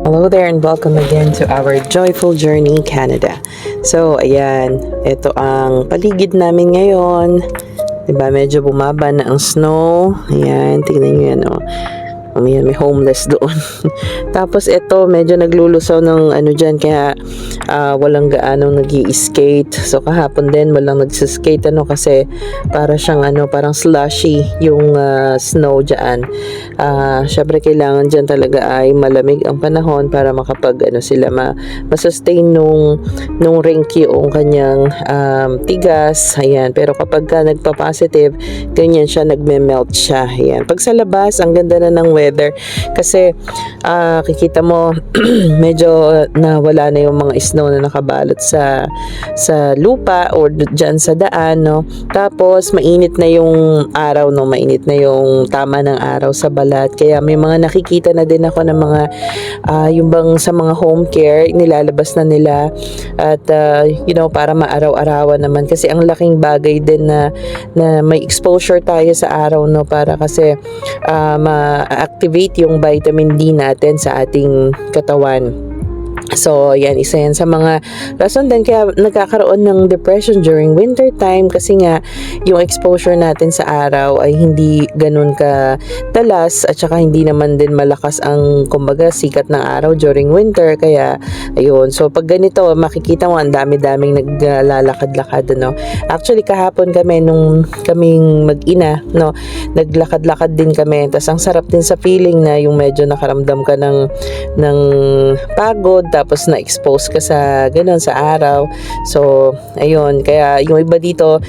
Hello there and welcome again to our Joyful Journey Canada. So, ayan, ito ang paligid namin ngayon. Diba, medyo bumaba na ang snow. Ayan, tingnan nyo yan, oh. May homeless doon. Tapos ito, medyo naglulusaw ng ano dyan, kaya walang gaanong nag-i-skate. So kahapon din, walang nagsiskate kasi para siyang parang slushy yung snow dyan. Syempre kailangan dyan talaga ay malamig ang panahon para makapag sila masustain nung rink yung kanyang tigas. Ayan. Pero kapag nagpa-positive, ganyan siya, nagme-melt siya. Ayan. Pag sa labas, ang ganda na ng weather kasi kikita mo medyo nawala na yung mga snow na nakabalot sa lupa or dyan sa daan, no? Tapos mainit na yung araw, no? Mainit na yung tama ng araw sa balat, kaya may mga nakikita na din ako ng mga yung bang sa mga home care nilalabas na nila at para maaraw-arawan naman, kasi ang laking bagay din na may exposure tayo sa araw, no? Para kasi ma-activate yung vitamin D natin sa ating katawan. So, yan, isa yan sa mga rason din kaya nagkakaroon ng depression during winter time, kasi nga yung exposure natin sa araw ay hindi ganun ka talas, at saka hindi naman din malakas ang kumbaga sikat ng araw during winter, kaya ayun. So, pag ganito, makikita mo ang dami-daming naglalakad-lakad, no? Actually, kahapon kami nung kaming mag-ina, no, naglakad-lakad din kami. Tas ang sarap din sa feeling na yung medyo nakaramdam ka ng pagod, tapos na-expose ka sa ganun sa araw. So, ayun, kaya yung iba dito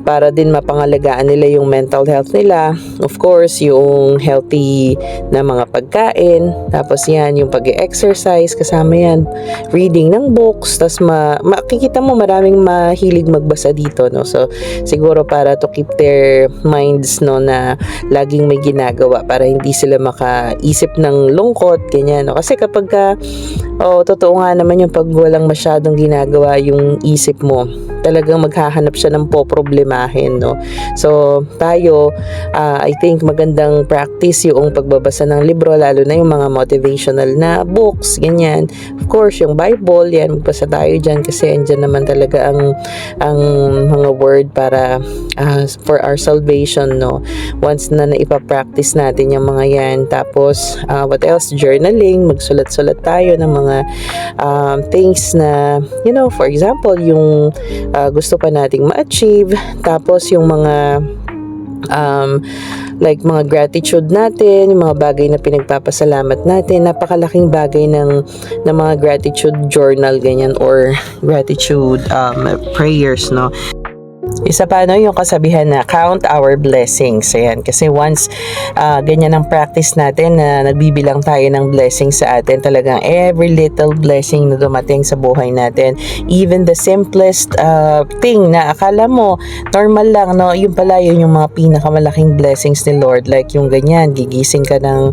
para din mapangalagaan nila yung mental health nila. Of course, yung healthy na mga pagkain, tapos yan, yung pag-exercise, kasama yan, reading ng books, tapos makikita mo maraming mahilig magbasa dito, no? So, siguro para to keep their minds, no, na laging may ginagawa para hindi sila makaisip ng lungkot, ganyan, no? Kasi kapag totoo nga naman yung pag walang masyadong ginagawa yung isip mo, talagang maghahanap siya ng poproblemahin, no? So, tayo, I think magandang practice yung pagbabasa ng libro, lalo na yung mga motivational na books, ganyan. Of course, yung Bible, yan, magbasa tayo dyan kasi andyan naman talaga ang mga word para for our salvation, no? Once na naipa-practice natin yung mga yan. Tapos, what else? Journaling, magsulat-sulat tayo ng mga things na, for example, yung gusto pa nating ma-achieve. Tapos yung mga like mga gratitude natin, yung mga bagay na pinagpapasalamat natin, napakalaking bagay ng mga gratitude journal, ganyan, or gratitude prayers, no? Isa pa, no, yung kasabihan na count our blessings. Ayan, kasi once ganyan ang practice natin na nagbibilang tayo ng blessings sa atin, talagang every little blessing na dumating sa buhay natin, even the simplest thing na akala mo normal lang, no, yung pala yun yung mga pinakamalaking blessings ni Lord. Like yung ganyan, gigising ka ng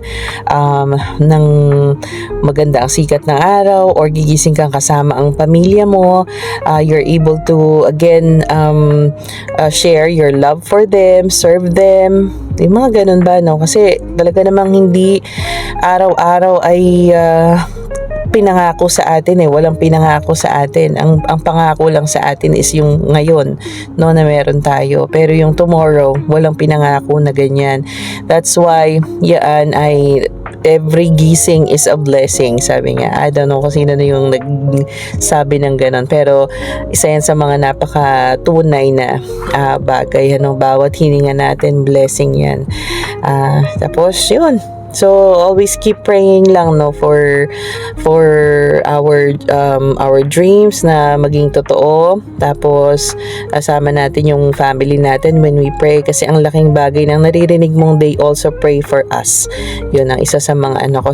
maganda ang sikat ng araw, or gigising kang kasama ang pamilya mo, you're able to again share your love for them, serve them, yung mga ganun ba, no? Kasi talaga namang hindi araw-araw ay pinangako sa atin, walang pinangako sa atin. Ang pangako lang sa atin is yung ngayon, no, na meron tayo. Pero yung tomorrow, walang pinangako na ganyan. That's why yan ay every gising is a blessing, sabi niya. I don't know kung sino na yung nagsabi ng ganon, pero isa yan sa mga napakatunay na bagay, bawat hininga natin, blessing yan. Tapos yun, so always keep praying lang, no, for our dreams na maging totoo. Tapos asama natin yung family natin when we pray, kasi ang laking bagay ng naririnig mong they also pray for us. Yun ang isa sa mga ko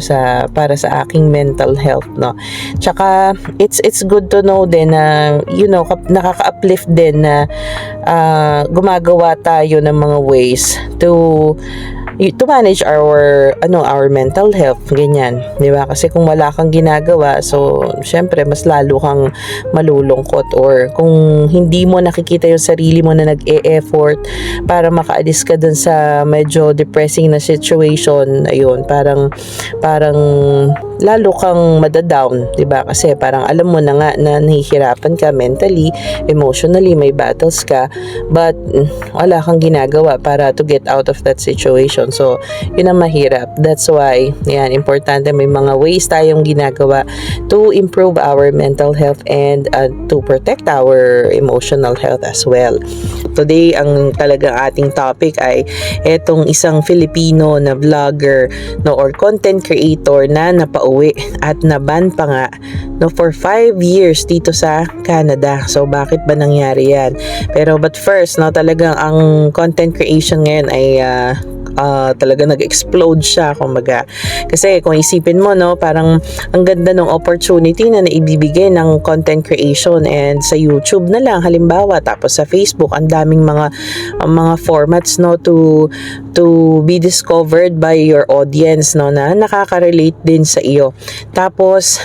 para sa aking mental health, no. Tsaka it's good to know din na nakaka-uplift din na gumagawa tayo ng mga ways to manage our mental health, ganyan, di ba? Kasi kung wala kang ginagawa, so syempre mas lalo kang malulungkot, or kung hindi mo nakikita yung sarili mo na nag-e-effort para makaalis ka dun sa medyo depressing na situation, ayun, parang lalo kang madadown, 'di ba? Kasi parang alam mo na nga na nahihirapan ka mentally, emotionally, may battles ka, but wala kang ginagawa para to get out of that situation. So, yun ang mahirap. That's why, yan, importante may mga ways tayong ginagawa to improve our mental health and to protect our emotional health as well. Today, ang talagang ating topic ay etong isang Filipino na vlogger, no, or content creator na napauwi at naban pa nga, no, for 5 years dito sa Canada. So, bakit ba nangyari yan? But first, no, talagang ang content creation ngayon ay talaga nag-explode siya, kumbaga. Kasi kung isipin mo, no, parang ang ganda ng opportunity na naibibigay ng content creation, and sa YouTube na lang halimbawa, tapos sa Facebook ang daming mga formats, no, to be discovered by your audience, no, na nakaka-relate din sa iyo. Tapos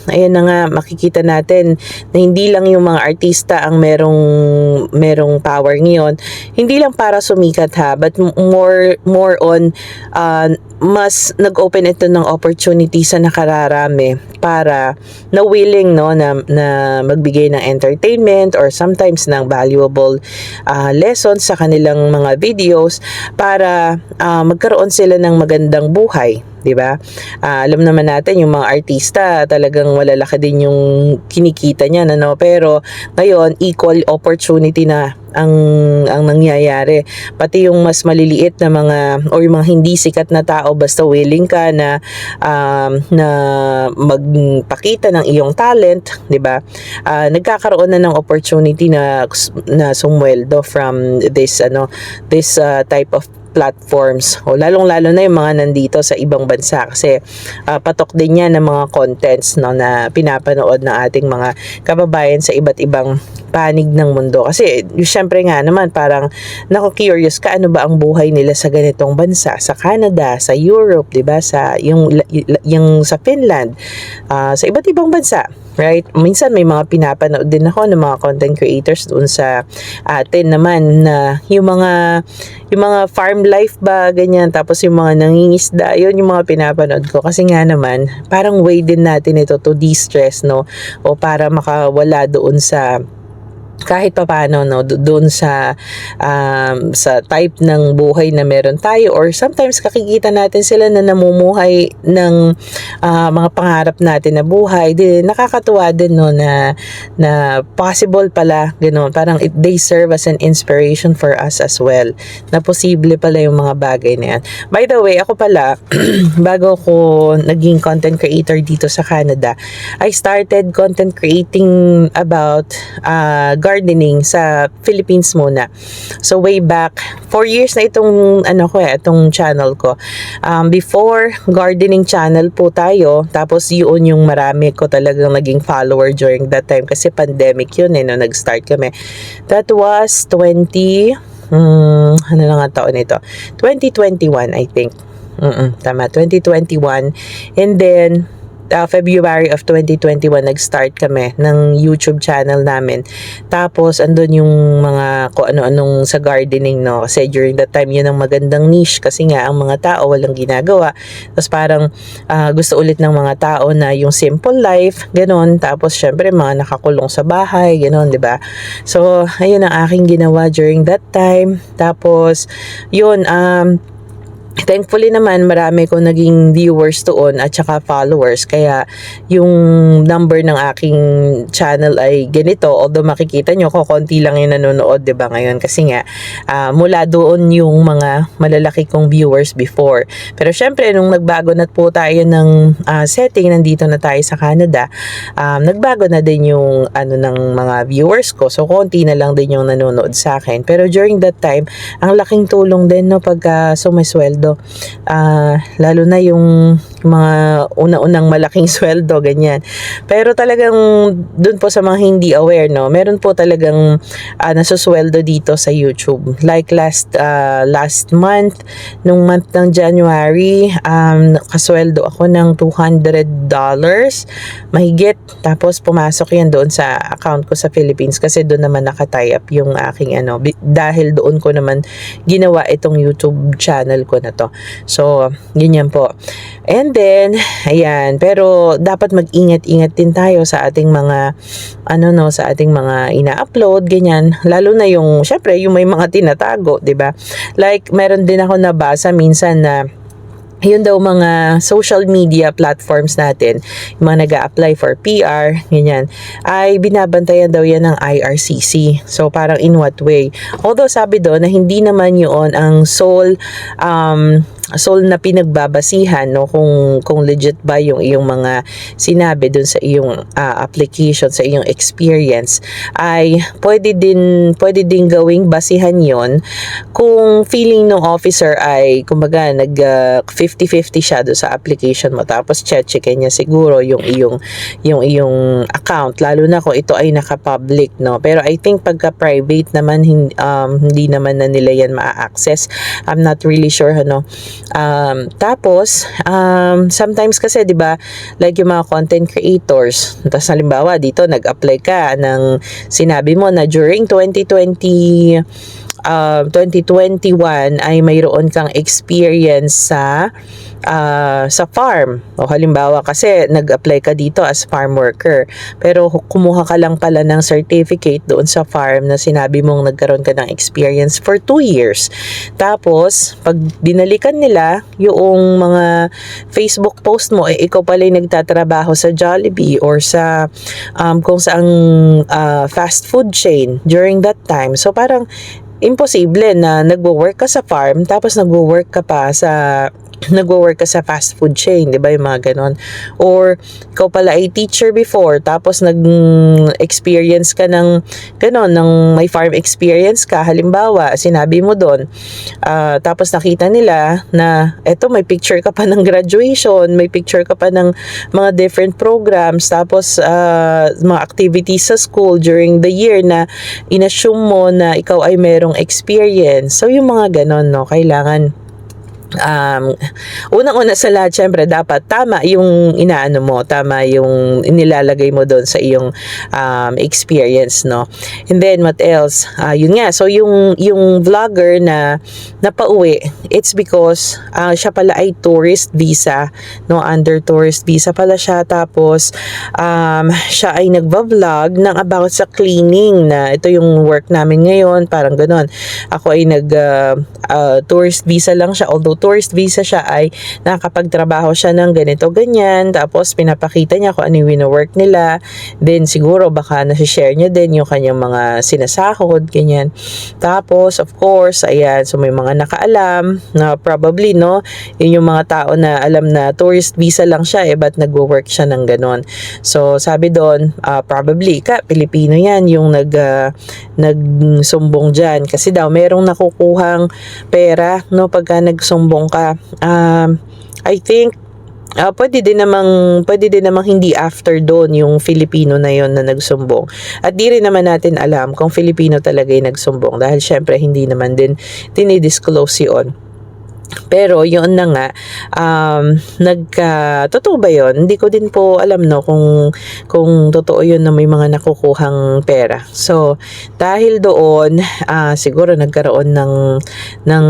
ayan na nga, makikita natin na hindi lang yung mga artista ang merong power ngayon, hindi lang para sumikat ha, but more on mas nag-open ito ng opportunity sa nakararami para na willing, no, na magbigay ng entertainment or sometimes ng valuable lessons sa kanilang mga videos para magkaroon sila ng magandang buhay, 'di ba? Alam naman natin yung mga artista talagang malalaki din yung kinikita niya, no, pero ngayon equal opportunity na ang nangyayari. Pati yung mas maliliit na mga or yung mga hindi sikat na tao, basta willing ka na magpakita ng iyong talent, 'di ba? Nagkakaroon na ng opportunity na sumweldo from this type of platforms, o lalong-lalo na yung mga nandito sa ibang bansa, kasi patok din yan ng mga contents, no, na pinapanood ng ating mga kababayan sa iba't ibang panig ng mundo. Kasi syempre nga naman parang curious ka, ano ba ang buhay nila sa ganitong bansa, sa Canada, sa Europe, 'di ba, sa yung sa Finland, sa iba't ibang bansa, right? Minsan may mga pinapanood din ako ng mga content creators doon sa atin naman, na yung mga farm life ba, ganyan, tapos yung mga nangingisda, yun yung mga pinapanood ko, kasi nga naman parang way din natin ito to de-stress, no, o para makawala doon sa kahit papaano, no, doon sa type ng buhay na meron tayo, or sometimes kakikita natin sila na namumuhay ng mga pangarap natin na buhay. Nakakatuwa din, no, na possible pala, ganoon, parang they serve as an inspiration for us as well, na posible pala yung mga bagay na yan. By the way, ako pala bago ko naging content creator dito sa Canada, I started content creating about gardening sa Philippines muna. So way back 4 years na itong itong channel ko. Before, gardening channel po tayo, tapos yun yung marami ko talagang naging follower during that time, kasi pandemic yun, no, nag-start kami. That was 2021, I think. Tama, 2021. And then February of 2021 nag-start kami ng YouTube channel namin. Tapos andun yung mga kung ano-anong sa gardening, no, kasi during that time yun ang magandang niche, kasi nga ang mga tao walang ginagawa. Tapos parang gusto ulit ng mga tao na yung simple life, ganon. Tapos syempre mga nakakulong sa bahay, ganon, 'di ba? So ayun ang aking ginawa during that time. Tapos yun, thankfully naman marami kong naging viewers doon at saka followers, kaya yung number ng aking channel ay ganito, although makikita nyo konti lang yung nanonood, 'di ba, ngayon, kasi nga mula doon yung mga malalaki kong viewers before. Pero syempre nung nagbago na po tayo ng setting, nandito na tayo sa Canada, nagbago na din yung ng mga viewers ko, so konti na lang din yung nanonood sa akin. Pero during that time, ang laking tulong din, no, pagka sumisweldo, lalo na yung mga una-unang malaking sweldo, ganyan. Pero talagang dun po sa mga hindi aware, no, meron po talagang nasusweldo dito sa YouTube. Like last month, nung month ng January, nakasweldo ako ng $200 mahigit. Tapos pumasok yan doon sa account ko sa Philippines, kasi doon naman nakatie up yung aking dahil doon ko naman ginawa itong YouTube channel ko na to. So, ganyan po. And then, ayan, pero dapat mag-ingat-ingat din tayo sa ating mga, sa ating mga ina-upload, ganyan. Lalo na yung, syempre, yung may mga tinatago, 'di ba? Like, meron din ako nabasa minsan na yun daw mga social media platforms natin, yung mga nag-a-apply for PR, ganyan, ay binabantayan daw yan ng IRCC. So, parang in what way? Although sabi doon na hindi naman yun ang sole na pinagbabasihan, no, kung legit ba yung iyong mga sinabi dun sa iyong application, sa iyong experience, ay pwede din gawing basihan yon kung feeling ng officer ay kumbaga nag 50-50 siya do sa application mo, tapos checkin niya siguro yung iyong account, lalo na kung ito ay naka-public, no. Pero I think pagka private naman, hindi naman na nila yan ma-access. I'm not really sure, tapos sometimes kasi 'di ba, like yung mga content creators, tapos halimbawa dito nag-apply ka ng, sinabi mo na during 2021 ay mayroon kang experience sa farm. O halimbawa kasi nag-apply ka dito as farm worker, pero kumuha ka lang pala ng certificate doon sa farm na sinabi mong nagkaroon ka ng experience for 2 years. Tapos pag binalikan nila yung mga Facebook post mo, ikaw pala yung nagtatrabaho sa Jollibee or sa kung saang fast food chain during that time. So parang imposible na nagwo-work ka sa farm tapos nagwo-work ka sa fast food chain, 'di ba, yung mga ganon. Or ikaw pala ay teacher before, tapos nag-experience ka ng ganon, ng may farm experience ka, halimbawa sinabi mo doon, tapos nakita nila na eto may picture ka pa ng graduation, may picture ka pa ng mga different programs, tapos mga activities sa school during the year na inassume mo na ikaw ay merong experience. So yung mga ganon, no, kailangan unang-una sa lahat, syempre dapat tama yung inaano mo, tama yung inilalagay mo doon sa iyong experience, no. And then what else? Yun nga, so yung vlogger na napauwi, it's because siya pala ay tourist visa, no, under tourist visa pala siya, tapos siya ay nagva-vlog ng about sa cleaning, na ito yung work namin ngayon, parang ganon. Ako ay tourist visa lang siya, although tourist visa siya, ay nakakapagtrabaho siya ng ganito ganyan, tapos pinapakita niya kung ano yung wino-work nila, then siguro baka nasi-share niya din yung kanyang mga sinasahod, ganyan. Tapos of course, ayan, so may mga nakaalam na probably, no, yun yung mga tao na alam na tourist visa lang siya, but nagwo-work siya ng ganon. So sabi doon, probably Pilipino yan yung nagsumbong dyan, kasi daw merong nakukuhang pera, no, pagka nagsumbong ka. I think pwede din namang hindi after doon yung Filipino na yon na nagsumbong. At di rin naman natin alam kung Filipino talaga yung nagsumbong, dahil syempre hindi naman din dinidisclose yun. Pero yun na nga, totoo ba yun? Hindi ko din po alam, no, kung totoo yun na may mga nakukuhang pera. So dahil doon, siguro nagkaroon ng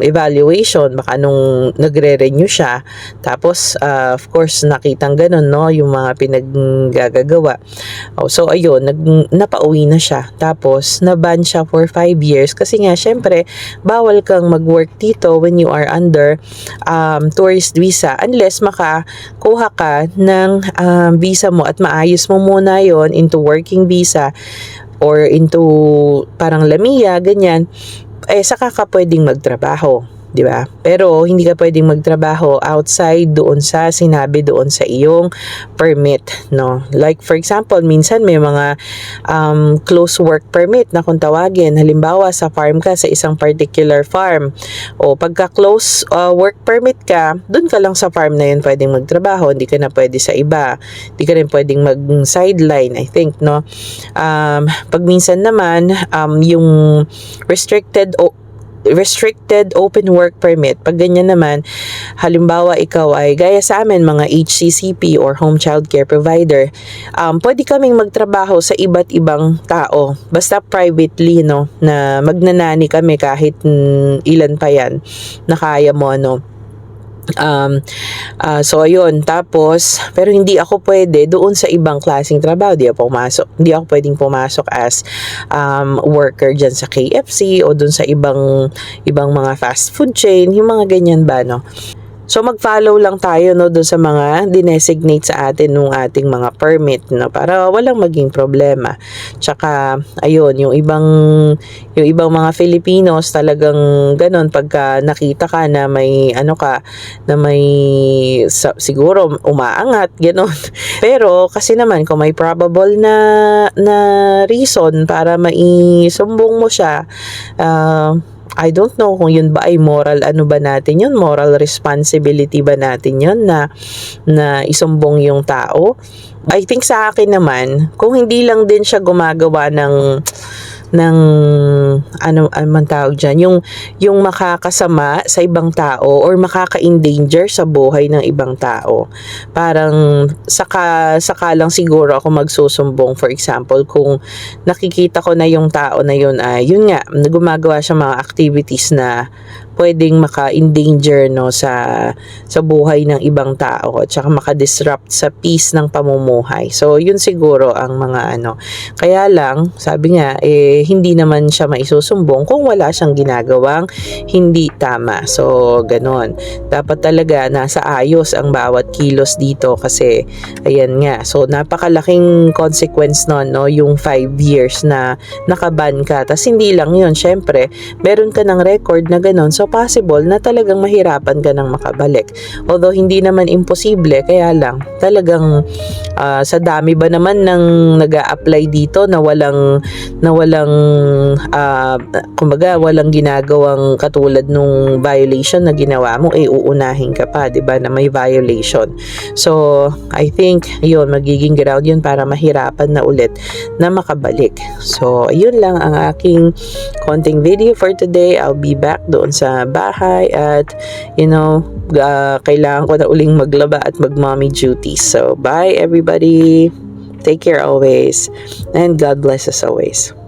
evaluation, baka nung nagre-renew siya, tapos of course nakitang ganun, no, yung mga pinaggagawa. So ayun, napauwi na siya, tapos na-ban siya for 5 years, kasi nga syempre bawal kang mag-work dito when you are under tourist visa, unless makakuha ka ng visa mo at maayos mo muna yon into working visa or into parang lamia, ganyan, saka ka pwedeng magtrabaho, di ba? Pero hindi ka pwedeng magtrabaho outside doon sa sinabi doon sa iyong permit, no? Like for example, minsan may mga close work permit na kung tawagin. Halimbawa, sa farm ka, sa isang particular farm, o pagka close work permit ka, doon ka lang sa farm na yun pwedeng magtrabaho, hindi ka na pwede sa iba, hindi ka rin pwedeng mag-sideline, I think, no? Pag minsan naman, yung restricted open work permit, pag ganyan naman, halimbawa ikaw ay gaya sa amin, mga HCCP or home child care provider, pwede kaming magtrabaho sa iba't ibang tao, basta privately, no, na magnanani kami kahit ilan pa yan na kaya mo, no. So ayun, tapos pero hindi ako pwede doon sa ibang klaseng trabaho, hindi ako pwedeng pumasok as worker diyan sa KFC o doon sa ibang mga fast food chain, yung mga ganyan ba, no? So mag-follow lang tayo, no, doon sa mga dinesignate sa atin nung ating mga permit, no, para walang maging problema. Tsaka ayun, yung ibang mga Filipinos talagang ganun, pagka nakita ka na may siguro umaangat ganun. Pero kasi naman kung may probable na reason para maisumbong mo siya, I don't know kung yun ba ay moral, moral responsibility ba natin yun na isumbong yung tao. I think sa akin naman, kung hindi lang din siya gumagawa ng ano man tawag dyan, yung makakasama sa ibang tao or makaka-endanger sa buhay ng ibang tao. Parang saka lang siguro ako magsusumbong. For example, kung nakikita ko na yung tao na yun ay, yun nga, gumagawa siya mga activities na pwedeng maka-endanger, no, sa buhay ng ibang tao at saka maka-disrupt sa peace ng pamumuhay. So, yun siguro ang mga Kaya lang, sabi nga, hindi naman siya maisusumbong kung wala siyang ginagawang hindi tama. So, ganon. Dapat talaga nasa ayos ang bawat kilos dito kasi, ayan nga. So, napakalaking consequence nun, no, yung 5 years na nakaban ka. Tas hindi lang yun, syempre, meron ka ng record na ganon. So, possible na talagang mahirapan ka ng makabalik. Although, hindi naman imposible, kaya lang, talagang sa dami ba naman ng nag-a-apply dito na walang kumbaga walang ginagawang katulad nung violation na ginawa mo, uunahin ka pa, 'di ba, na may violation. So I think yun, magiging ground yun para mahirapan na ulit na makabalik. So ayun lang ang aking konting video for today. I'll be back doon sa bahay at kailangan ko na uling maglaba at mag-mommy duties. So bye everybody. Take care always. And God bless us always.